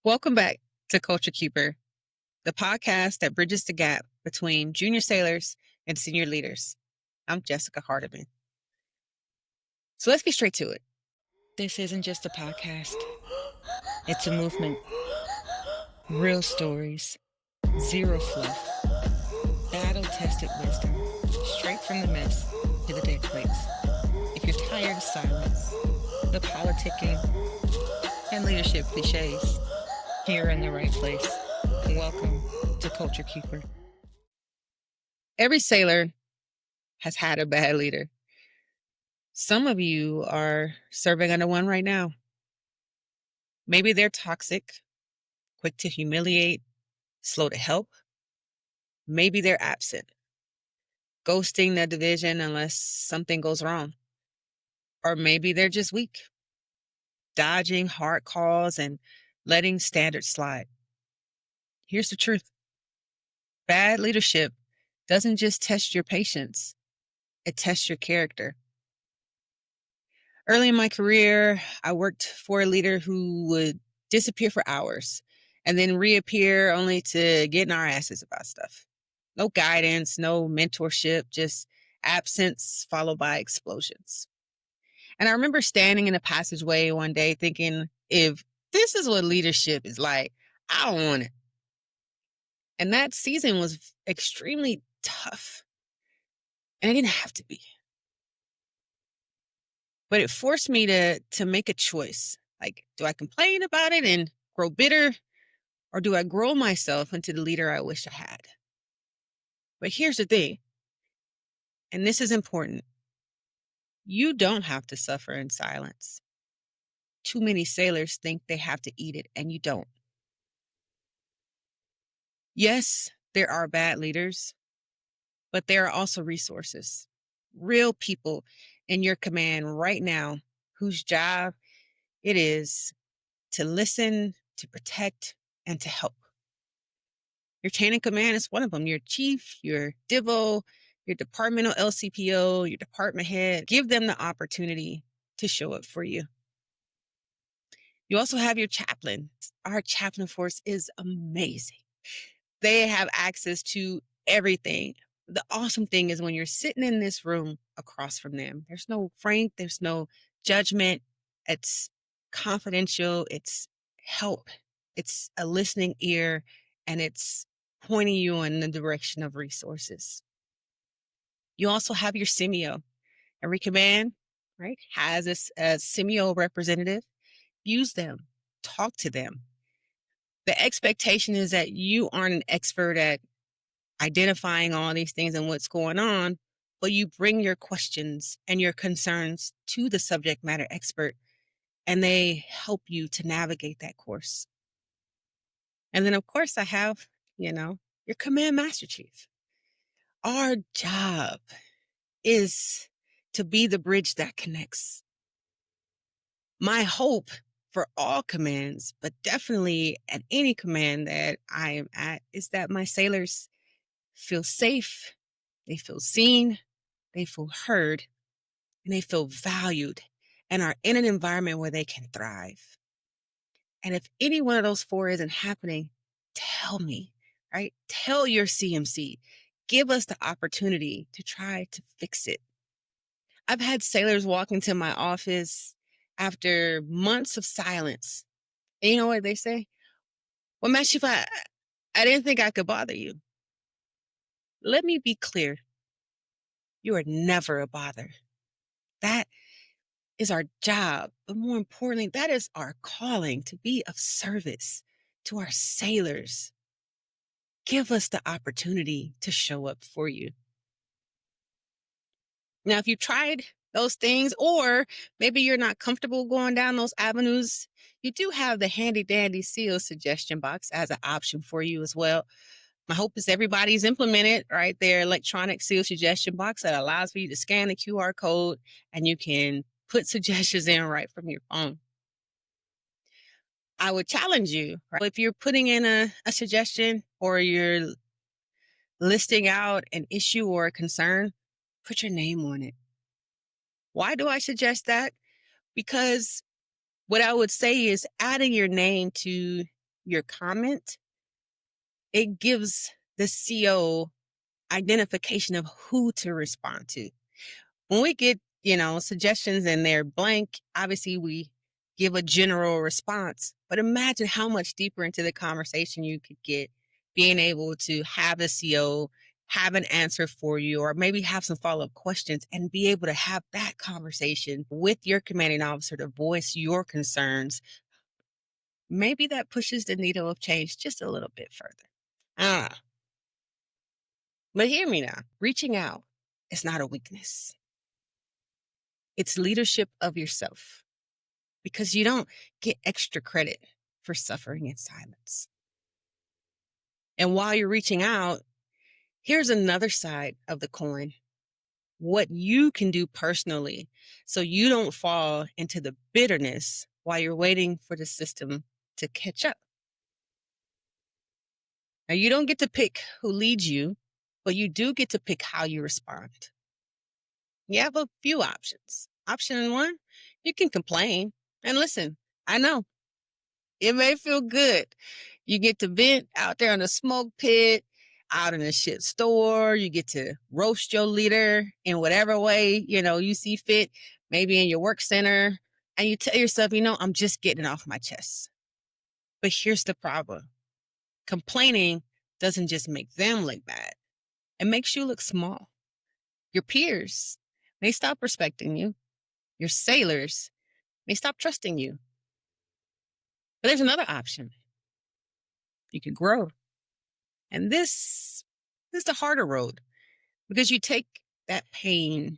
Welcome back to CultureKeeper, the podcast that bridges the gap between junior sailors and senior leaders. I'm Jessica Hardemon. So let's get straight to it. This isn't just a podcast. It's a movement. Real stories. Zero fluff. Battle-tested wisdom. Straight from the mess to the dead plates. If you're tired of silence, the politicking, and leadership cliches, you're in the right place. Welcome to CultureKeeper. Every sailor has had a bad leader. Some of you are serving under one right now. Maybe they're toxic, quick to humiliate, slow to help. Maybe they're absent, ghosting the division unless something goes wrong. Or maybe they're just weak, dodging hard calls and letting standards slide. Here's the truth. Bad leadership doesn't just test your patience, it tests your character. Early in my career, I worked for a leader who would disappear for hours and then reappear only to get in our asses about stuff. No guidance, no mentorship, just absence followed by explosions. And I remember standing in a passageway one day thinking, if this is what leadership is like, I don't want it. And that season was extremely tough. And it didn't have to be. But it forced me to make a choice. Like, do I complain about it and grow bitter? Or do I grow myself into the leader I wish I had? But here's the thing, and this is important. You don't have to suffer in silence. Too many sailors think they have to eat it, and you don't. Yes, there are bad leaders, but there are also resources. Real people in your command right now whose job it is to listen, to protect, and to help. Your chain of command is one of them. Your chief, your DIVO, your departmental LCPO, your department head. Give them the opportunity to show up for you. You also have your chaplain. Our chaplain force is amazing. They have access to everything. The awesome thing is when you're sitting in this room across from them, there's no frank, there's no judgment. It's confidential. It's help. It's a listening ear, and it's pointing you in the direction of resources. You also have your semio. Every command, right, has a semio representative. Use them. Talk to them. The expectation is that you aren't an expert at identifying all these things and what's going on, but you bring your questions and your concerns to the subject matter expert, and they help you to navigate that course. And then, of course, I have, your command master chief. Our job is to be the bridge that connects. My hope for all commands, but definitely at any command that I am at, is that my sailors feel safe, they feel seen, they feel heard, and they feel valued and are in an environment where they can thrive. And if any one of those four isn't happening, tell me, right? Tell your CMC. Give us the opportunity to try to fix it. I've had sailors walk into my office after months of silence. And you know what they say? Well, Master Chief, I didn't think I could bother you. Let me be clear. You are never a bother. That is our job. But more importantly, that is our calling, to be of service to our sailors. Give us the opportunity to show up for you. Now, if you tried those things, or maybe you're not comfortable going down those avenues, you do have the handy dandy seal suggestion box as an option for you as well. My hope is everybody's implemented, right, their electronic seal suggestion box that allows for you to scan the QR code and you can put suggestions in right from your phone. I would challenge you, right? If you're putting in a suggestion or you're listing out an issue or a concern, put your name on it. Why do I suggest that? Because what I would say is adding your name to your comment, it gives the CO identification of who to respond to. When we get, suggestions and they're blank, obviously we give a general response. But imagine how much deeper into the conversation you could get being able to have the CO have an answer for you, or maybe have some follow-up questions and be able to have that conversation with your commanding officer to voice your concerns. Maybe that pushes the needle of change just a little bit further. I don't know. But hear me now. Reaching out is not a weakness. It's leadership of yourself, because you don't get extra credit for suffering in silence. And while you're reaching out, here's another side of the coin. What you can do personally so you don't fall into the bitterness while you're waiting for the system to catch up. Now, you don't get to pick who leads you, but you do get to pick how you respond. You have a few options. Option one, you can complain. And listen, I know it may feel good. You get to vent out there in the smoke pit, out in the shit store. You get to roast your leader in whatever way, you see fit, maybe in your work center. And you tell yourself, I'm just getting it off my chest. But here's the problem. Complaining doesn't just make them look bad. It makes you look small. Your peers may stop respecting you. Your sailors may stop trusting you. But there's another option. You can grow. And this is the harder road, because you take that pain,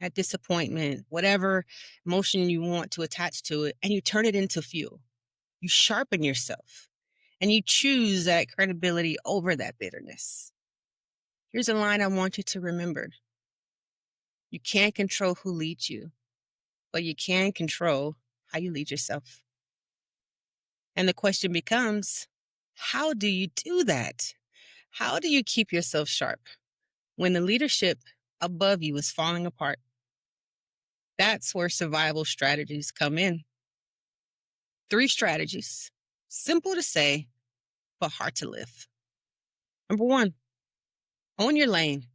that disappointment, whatever emotion you want to attach to it, and you turn it into fuel. You sharpen yourself and you choose that credibility over that bitterness. Here's a line I want you to remember. You can't control who leads you, but you can control how you lead yourself. And the question becomes, how do you do that? How do you keep yourself sharp when the leadership above you is falling apart? That's where survival strategies come in. 3 strategies, simple to say, but hard to live. Number 1, own your lane.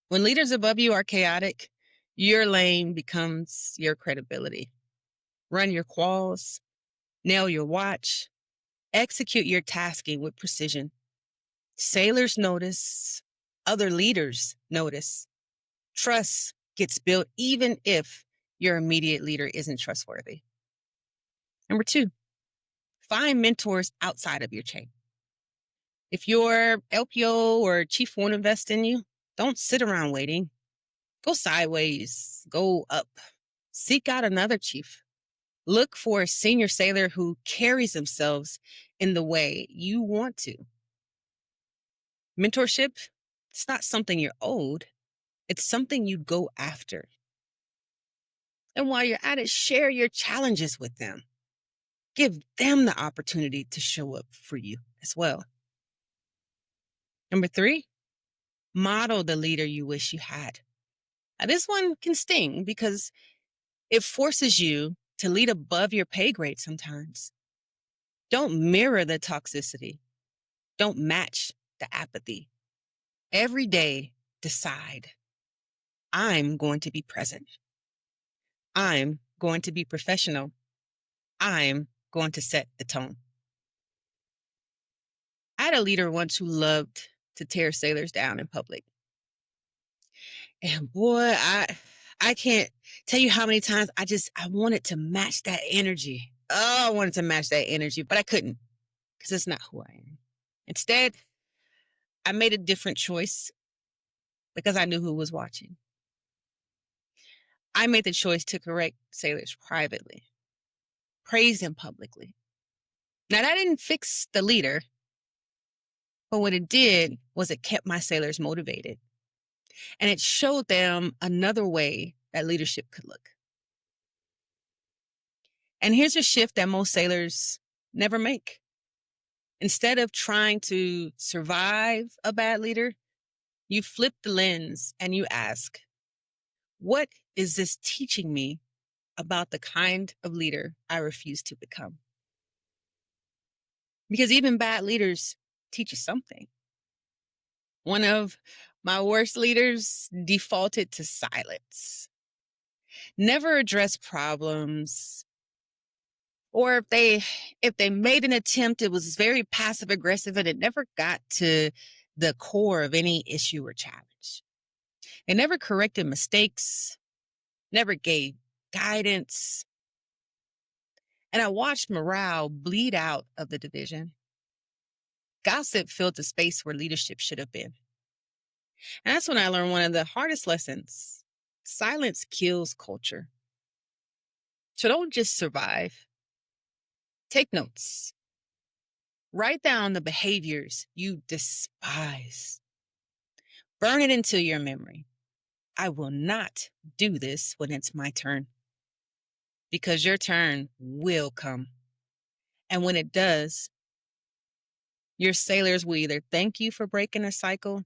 When leaders above you are chaotic, your lane becomes your credibility. Run your quals, nail your watch, execute your tasking with precision. Sailors notice, other leaders notice. Trust gets built even if your immediate leader isn't trustworthy. Number 2, find mentors outside of your chain. If your LPO or chief won't invest in you, don't sit around waiting. Go sideways, go up. Seek out another chief. Look for a senior sailor who carries themselves in the way you want to. Mentorship, it's not something you're owed. It's something you go after. And while you're at it, share your challenges with them. Give them the opportunity to show up for you as well. Number 3, model the leader you wish you had. Now, this one can sting because it forces you to lead above your pay grade sometimes. Don't mirror the toxicity. Don't match the apathy. Every day, decide, I'm going to be present. I'm going to be professional. I'm going to set the tone. I had a leader once who loved to tear sailors down in public. And boy, I can't tell you how many times I wanted to match that energy. Oh, I wanted to match that energy, but I couldn't, because it's not who I am. Instead, I made a different choice because I knew who was watching. I made the choice to correct sailors privately, praise them publicly. Now, that didn't fix the leader, but what it did was it kept my sailors motivated. And it showed them another way that leadership could look. And here's a shift that most sailors never make. Instead of trying to survive a bad leader, you flip the lens and you ask, what is this teaching me about the kind of leader I refuse to become? because even bad leaders teach you something. One of my worst leaders defaulted to silence, never addressed problems, or if they made an attempt, it was very passive aggressive and it never got to the core of any issue or challenge. They never corrected mistakes, never gave guidance. And I watched morale bleed out of the division. Gossip filled the space where leadership should have been. And that's when I learned one of the hardest lessons. Silence kills culture. So don't just survive. Take notes. Write down the behaviors you despise. Burn it into your memory. I will not do this when it's my turn. Because your turn will come. And when it does, your sailors will either thank you for breaking a cycle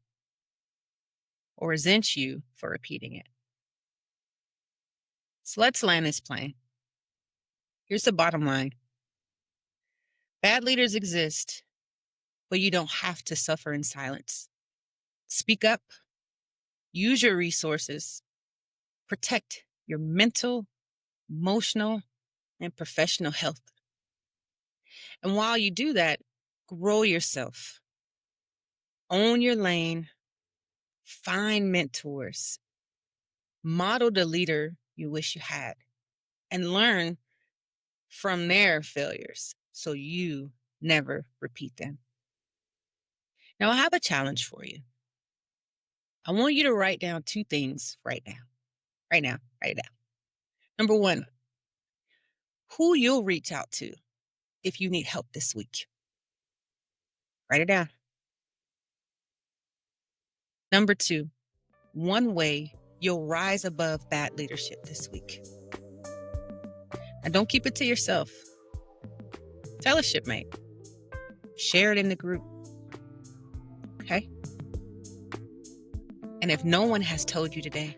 or resent you for repeating it. So let's land this plane. Here's the bottom line. Bad leaders exist, but you don't have to suffer in silence. Speak up, use your resources, protect your mental, emotional, and professional health. And while you do that, grow yourself, own your lane, find mentors, model the leader you wish you had, and learn from their failures so you never repeat them. Now, I have a challenge for you. I want you to write down two things right now. Right now, write it down. Number one, who you'll reach out to if you need help this week. Write it down. Number two, one way you'll rise above bad leadership this week. And don't keep it to yourself. Tell a shipmate. Share it in the group. Okay? And if no one has told you today,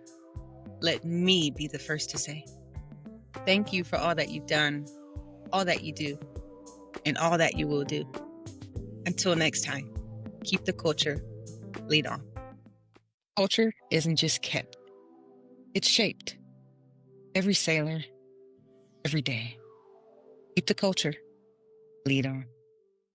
let me be the first to say, thank you for all that you've done, all that you do, and all that you will do. Until next time, keep the culture, lead on. Culture isn't just kept, it's shaped. Every sailor, every day. Keep the culture, lead on.